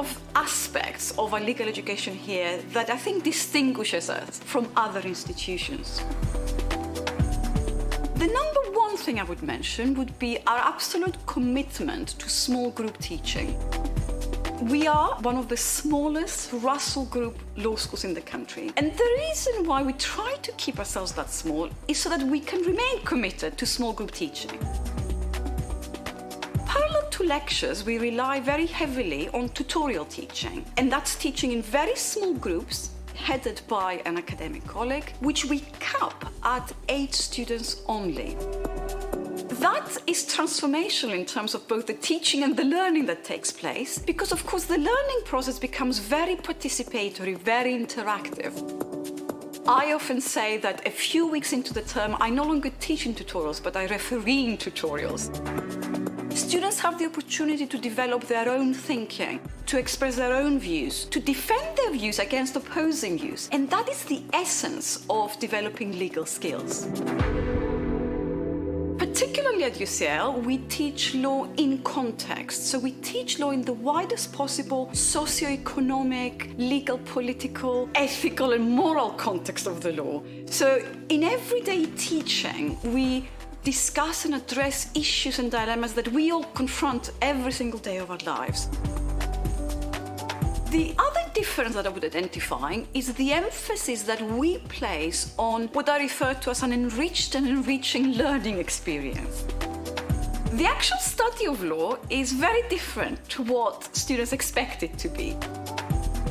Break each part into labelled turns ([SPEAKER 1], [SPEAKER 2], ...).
[SPEAKER 1] of aspects of our legal education here that I think distinguishes us from other institutions. The number one thing I would mention would be our absolute commitment to small group teaching. We are one of the smallest Russell Group law schools in the country. And the reason why we try to keep ourselves that small is so that we can remain committed to small group teaching. Parallel to lectures, we rely very heavily on tutorial teaching. And that's teaching in very small groups, headed by an academic colleague, which we cap at 8 students only. That is transformational in terms of both the teaching and the learning that takes place, because of course the learning process becomes very participatory, very interactive. I often say that a few weeks into the term, I no longer teach in tutorials, but I referee in tutorials. Students have the opportunity to develop their own thinking, to express their own views, to defend their views against opposing views. And that is the essence of developing legal skills. Particularly at UCL, we teach law in context. So we teach law in the widest possible socio-economic, legal, political, ethical and moral context of the law. So in everyday teaching, we discuss and address issues and dilemmas that we all confront every single day of our lives. The other difference that I would identify is the emphasis that we place on what I refer to as an enriched and enriching learning experience. The actual study of law is very different to what students expect it to be.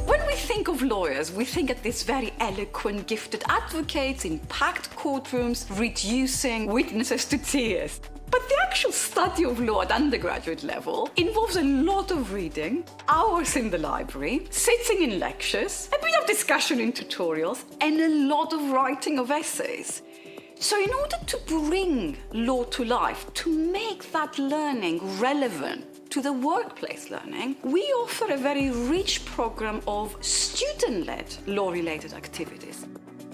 [SPEAKER 1] When we think of lawyers, we think of these very eloquent, gifted advocates in packed courtrooms, reducing witnesses to tears. But the actual study of law at undergraduate level involves a lot of reading, hours in the library, sitting in lectures, a bit of discussion in tutorials, and a lot of writing of essays. So in order to bring law to life, to make that learning relevant to the workplace learning, we offer a very rich program of student-led law-related activities.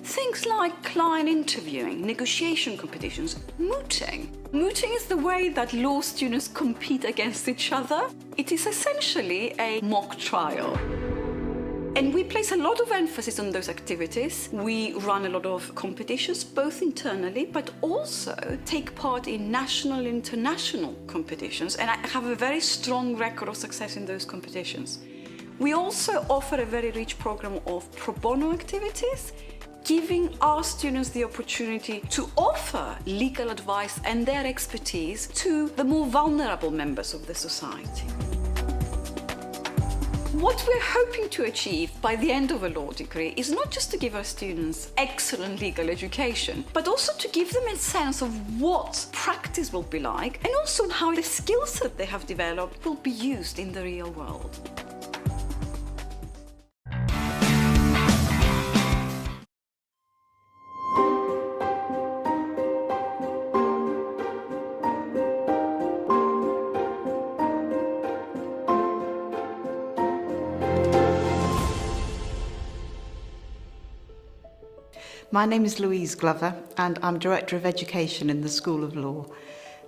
[SPEAKER 1] Things like client interviewing, negotiation competitions, mooting. Mooting is the way that law students compete against each other. It is essentially a mock trial. And we place a lot of emphasis on those activities. We run a lot of competitions, both internally, but also take part in national and international competitions. And I have a very strong record of success in those competitions. We also offer a very rich program of pro bono activities, giving our students the opportunity to offer legal advice and their expertise to the more vulnerable members of the society. What we're hoping to achieve by the end of a law degree is not just to give our students excellent legal education, but also to give them a sense of what practice will be like, and also how the skills that they have developed will be used in the real world.
[SPEAKER 2] My name is Louise Glover and I'm Director of Education in the School of Law.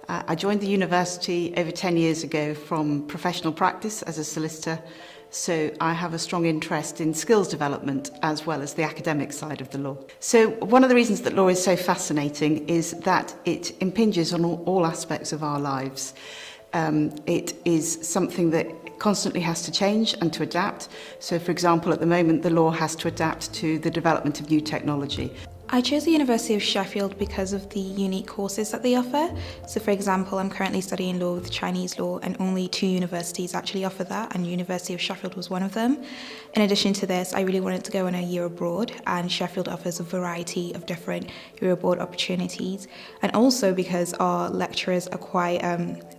[SPEAKER 2] I joined the university over 10 years ago from professional practice as a solicitor, so I have a strong interest in skills development as well as the academic side of the law. So one of the reasons that law is so fascinating is that it impinges on all aspects of our lives. It is something that constantly has to change and to adapt. So, for example, at the moment, the law has to adapt to the development of new technology.
[SPEAKER 3] I chose the University of Sheffield because of the unique courses that they offer. So for example, I'm currently studying law with Chinese law and only 2 universities actually offer that, and University of Sheffield was one of them. In addition to this, I really wanted to go on a year abroad, and Sheffield offers a variety of different year abroad opportunities. And also because our lecturers are quite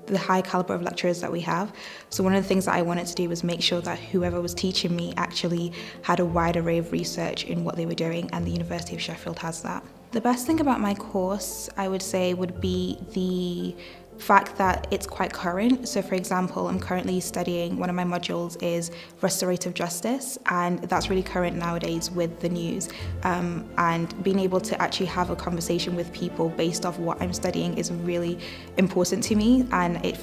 [SPEAKER 3] the high caliber of lecturers that we have. So one of the things that I wanted to do was make sure that whoever was teaching me actually had a wide array of research in what they were doing, and the University of Sheffield has that. The best thing about my course, I would say, would be the fact that it's quite current. So for example, I'm currently studying, one of my modules is restorative justice, and that's really current nowadays with the news. And being able to actually have a conversation with people based off what I'm studying is really important to me, and it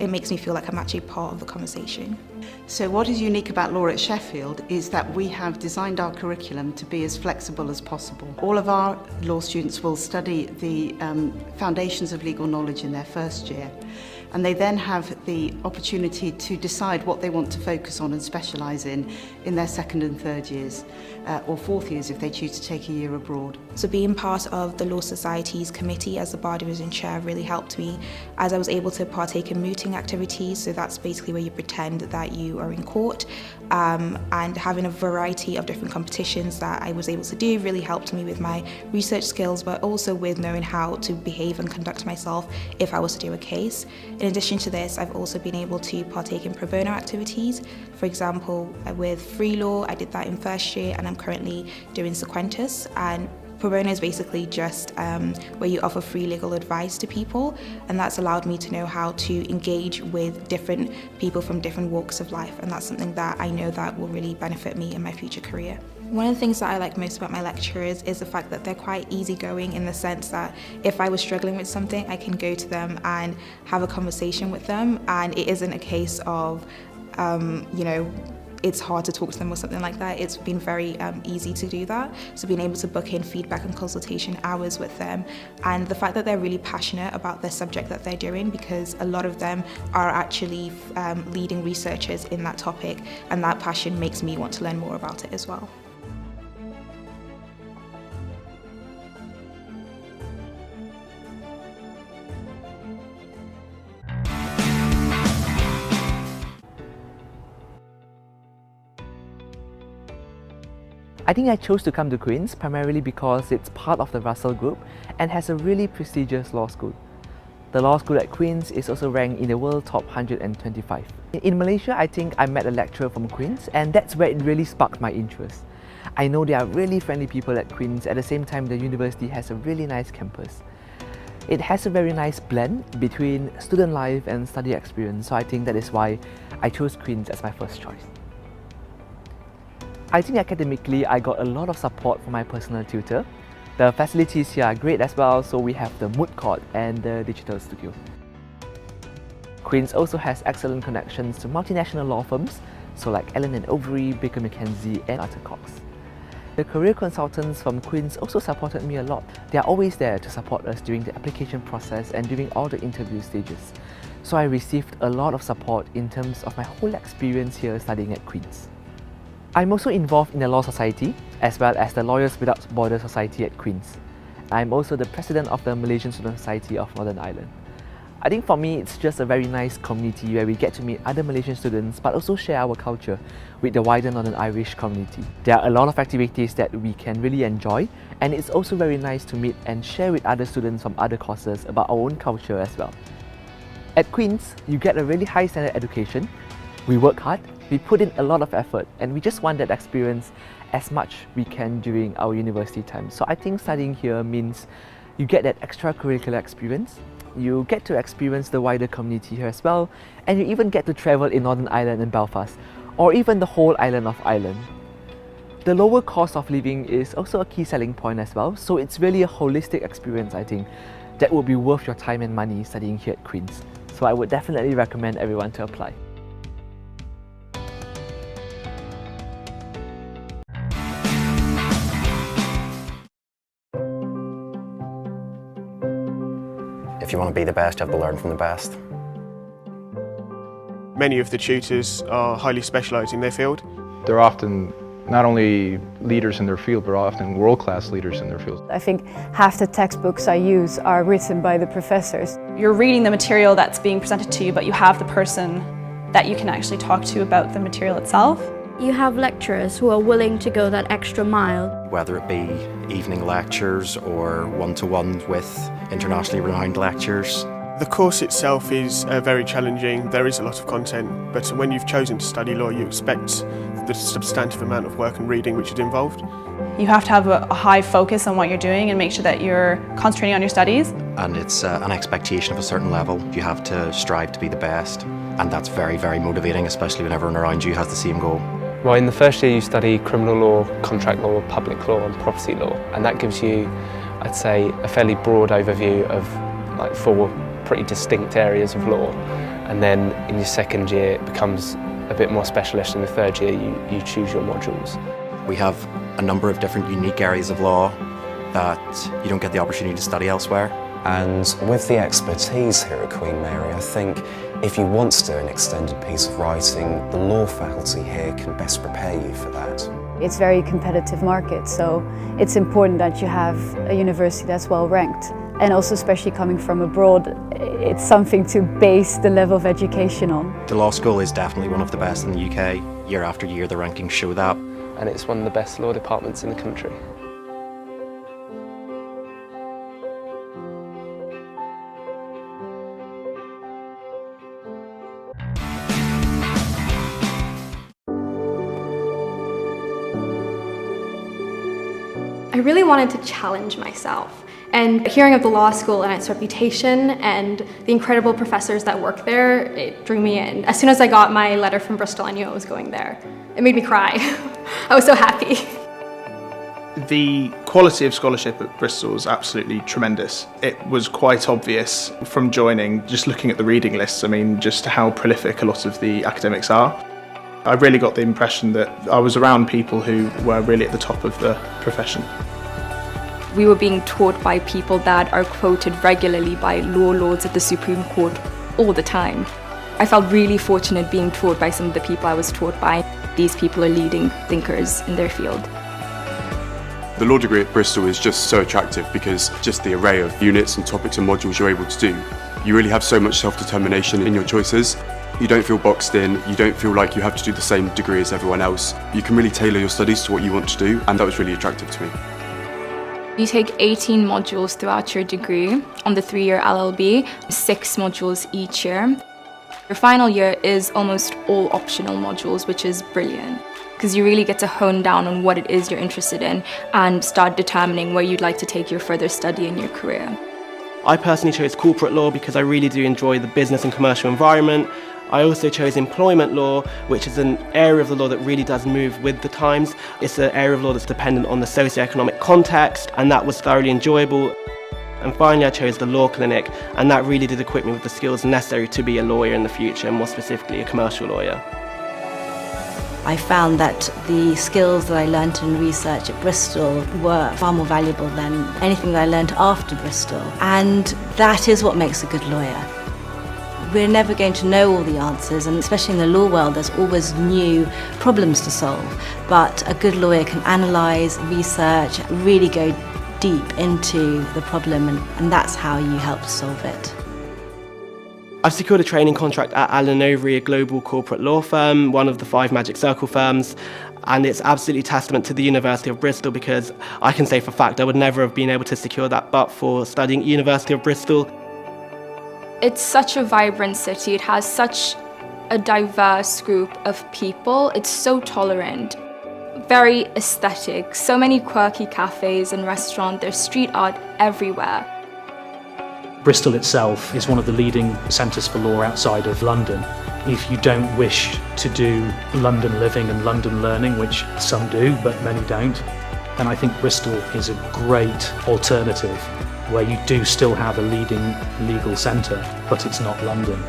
[SPEAKER 3] makes me feel like I'm actually part of the conversation.
[SPEAKER 2] So what is unique about law at Sheffield is that we have designed our curriculum to be as flexible as possible. All of our law students will study the foundations of legal knowledge in their first year, and they then have the opportunity to decide what they want to focus on and specialise in their second and third years, or fourth years if they choose to take a year abroad.
[SPEAKER 3] So being part of the Law Society's committee as the Bar Division Chair really helped me, as I was able to partake in mooting activities. So that's basically where you pretend that you are in court, and having a variety of different competitions that I was able to do really helped me with my research skills, but also with knowing how to behave and conduct myself if I was to do a case. In addition to this, I've also been able to partake in pro bono activities. For example, with free law, I did that in first year, and I'm currently doing sequentis. And pro bono is basically just where you offer free legal advice to people, and that's allowed me to know how to engage with different people from different walks of life, and that's something that I know that will really benefit me in my future career. One of the things that I like most about my lecturers is the fact that they're quite easygoing, in the sense that if I was struggling with something, I can go to them and have a conversation with them, and it isn't a case of, it's hard to talk to them or something like that. It's been very easy to do that. So being able to book in feedback and consultation hours with them, and the fact that they're really passionate about the subject that they're doing, because a lot of them are actually leading researchers in that topic, and that passion makes me want to learn more about it as well.
[SPEAKER 4] I think I chose to come to Queen's primarily because it's part of the Russell Group and has a really prestigious law school. The law school at Queen's is also ranked in the world top 125. In Malaysia, I think I met a lecturer from Queen's, and that's where it really sparked my interest. I know there are really friendly people at Queen's. At the same time, the university has a really nice campus. It has a very nice blend between student life and study experience, so I think that is why I chose Queen's as my first choice. I think academically, I got a lot of support from my personal tutor. The facilities here are great as well, so we have the moot court and the digital studio. Queen's also has excellent connections to multinational law firms, so like Allen & Overy, Baker McKenzie and Arthur Cox. The career consultants from Queen's also supported me a lot. They are always there to support us during the application process and during all the interview stages. So I received a lot of support in terms of my whole experience here studying at Queen's. I'm also involved in the Law Society, as well as the Lawyers Without Borders Society at Queen's. I'm also the president of the Malaysian Student Society of Northern Ireland. I think for me, it's just a very nice community where we get to meet other Malaysian students, but also share our culture with the wider Northern Irish community. There are a lot of activities that we can really enjoy, and it's also very nice to meet and share with other students from other courses about our own culture as well. At Queen's, you get a really high standard education. We work hard, we put in a lot of effort, and we just want that experience as much we can during our university time. So I think studying here means you get that extracurricular experience, you get to experience the wider community here as well, and you even get to travel in Northern Ireland and Belfast, or even the whole island of Ireland. The lower cost of living is also a key selling point as well, so it's really a holistic experience, I think, that will be worth your time and money studying here at Queen's. So I would definitely recommend everyone to apply.
[SPEAKER 5] If you want to be the best, you have to learn from the best.
[SPEAKER 6] Many of the tutors are highly specialised in their field.
[SPEAKER 7] They're often not only leaders in their field, but often world-class leaders in their field.
[SPEAKER 8] I think half the textbooks I use are written by the professors.
[SPEAKER 9] You're reading the material that's being presented to you, but you have the person that you can actually talk to about the material itself.
[SPEAKER 10] You have lecturers who are willing to go that extra mile.
[SPEAKER 5] Whether it be evening lectures or one-to-ones with internationally renowned lecturers.
[SPEAKER 6] The course itself is very challenging. There is a lot of content, but when you've chosen to study law, you expect the substantive amount of work and reading which is involved.
[SPEAKER 9] You have to have a high focus on what you're doing and make sure that you're concentrating on your studies.
[SPEAKER 5] And it's an expectation of a certain level. You have to strive to be the best, and that's very, very motivating, especially when everyone around you has the same goal.
[SPEAKER 11] Well, in the first year you study criminal law, contract law, public law and property law, and that gives you, I'd say, a fairly broad overview of like 4 pretty distinct areas of law. And then in your second year it becomes a bit more specialist. In the third year you choose your modules.
[SPEAKER 5] We have a number of different unique areas of law that you don't get the opportunity to study elsewhere.
[SPEAKER 12] And with the expertise here at Queen Mary, I think if you want to do an extended piece of writing, the law faculty here can best prepare you for that.
[SPEAKER 8] It's a very competitive market, so it's important that you have a university that's well ranked. And also, especially coming from abroad, it's something to base the level of education on.
[SPEAKER 5] The law school is definitely one of the best in the UK. Year after year the rankings show that.
[SPEAKER 11] And it's one of the best law departments in the country.
[SPEAKER 13] I really wanted to challenge myself, and hearing of the law school and its reputation and the incredible professors that work there, it drew me in. As soon as I got my letter from Bristol, I knew I was going there. It made me cry. I was so happy.
[SPEAKER 14] The quality of scholarship at Bristol is absolutely tremendous. It was quite obvious from joining, just looking at the reading lists, just how prolific a lot of the academics are. I really got the impression that I was around people who were really at the top of the profession.
[SPEAKER 15] We were being taught by people that are quoted regularly by law lords at the Supreme Court all the time. I felt really fortunate being taught by some of the people I was taught by. These people are leading thinkers in their field.
[SPEAKER 16] The law degree at Bristol is just so attractive because just the array of units and topics and modules you're able to do. You really have so much self-determination in your choices. You don't feel boxed in, you don't feel like you have to do the same degree as everyone else. You can really tailor your studies to what you want to do, and that was really attractive to me.
[SPEAKER 15] You take 18 modules throughout your degree on the 3-year LLB, 6 modules each year. Your final year is almost all optional modules, which is brilliant, because you really get to hone down on what it is you're interested in and start determining where you'd like to take your further study in your career.
[SPEAKER 17] I personally chose corporate law because I really do enjoy the business and commercial environment. I also chose employment law, which is an area of the law that really does move with the times. It's an area of law that's dependent on the socio-economic context, and that was thoroughly enjoyable. And finally I chose the law clinic, and that really did equip me with the skills necessary to be a lawyer in the future, more specifically a commercial lawyer.
[SPEAKER 18] I found that the skills that I learnt in research at Bristol were far more valuable than anything that I learnt after Bristol, and that is what makes a good lawyer. We're never going to know all the answers, and especially in the law world there's always new problems to solve, but a good lawyer can analyse, research, really go deep into the problem, and that's how you help solve it.
[SPEAKER 17] I've secured a training contract at Allen & Overy, a global corporate law firm, one of the 5 Magic Circle firms, and it's absolutely testament to the University of Bristol because I can say for a fact I would never have been able to secure that but for studying at University of Bristol.
[SPEAKER 15] It's such a vibrant city, it has such a diverse group of people, it's so tolerant, very aesthetic, so many quirky cafes and restaurants, there's street art everywhere.
[SPEAKER 19] Bristol itself is one of the leading centres for law outside of London. If you don't wish to do London living and London learning, which some do but many don't, then I think Bristol is a great alternative where you do still have a leading legal centre, but it's not London.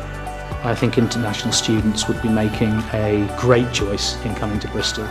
[SPEAKER 19] I think international students would be making a great choice in coming to Bristol.